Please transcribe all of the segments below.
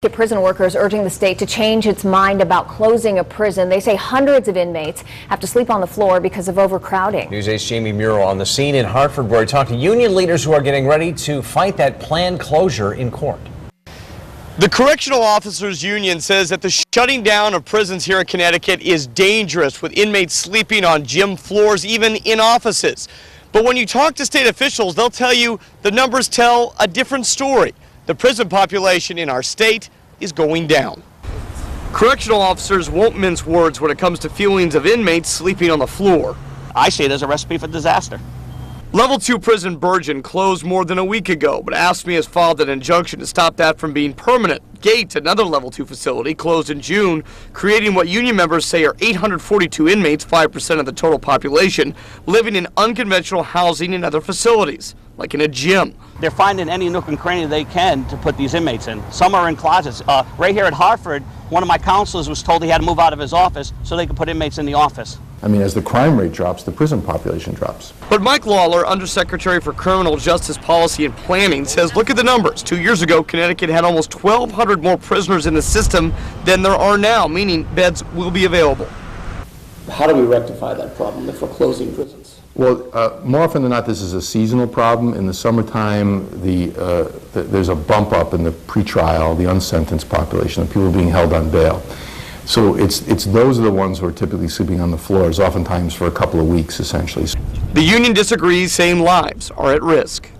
Prison workers urging the state to change its mind about closing a prison. They say hundreds of inmates have to sleep on the floor because of overcrowding. News 8's Jamie Muro on the scene in Hartford, where he talked to union leaders who are getting ready to fight that planned closure in court. The Correctional Officers Union says that the shutting down of prisons here in Connecticut is dangerous, with inmates sleeping on gym floors, even in offices. But when you talk to state officials, they'll tell you the numbers tell a different story. The prison population in our state is going down. Correctional officers won't mince words when it comes to feelings of inmates sleeping on the floor. I see it as a recipe for disaster. Level 2 prison Bergen closed more than a week ago, but AFSCME has filed an injunction to stop that from being permanent. Gate, another Level 2 facility, closed in June, creating what union members say are 842 inmates, 5% of the total population, living in unconventional housing in other facilities, like in a gym. They're finding any nook and cranny they can to put these inmates in. Some are in closets. Right here at Hartford, one of my counselors was told he had to move out of his office so they could put inmates in the office. I mean, as the crime rate drops, the prison population drops. But Mike Lawler, Undersecretary for Criminal Justice Policy and Planning, says look at the numbers. 2 years ago, Connecticut had almost 1,200 more prisoners in the system than there are now, meaning beds will be available. How do we rectify that problem if we're closing prisons? Well, more often than not, this is a seasonal problem. In the summertime, there's a bump up in the pretrial, the unsentenced population, of people being held on bail. So it's those are the ones who are typically sleeping on the floors, oftentimes for a couple of weeks, essentially. The union disagrees, saying lives are at risk.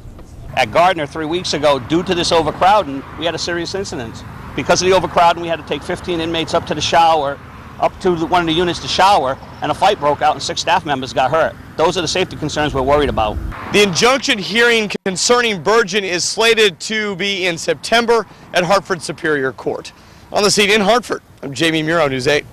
At Gardner 3 weeks ago, due to this overcrowding, we had a serious incident. Because of the overcrowding, we had to take 15 inmates up to the shower, up to one of the units to shower, and a fight broke out and 6 staff members got hurt. Those are the safety concerns we're worried about. The injunction hearing concerning Bergen is slated to be in September at Hartford Superior Court. On the scene in Hartford, I'm Jamie Muro, News 8.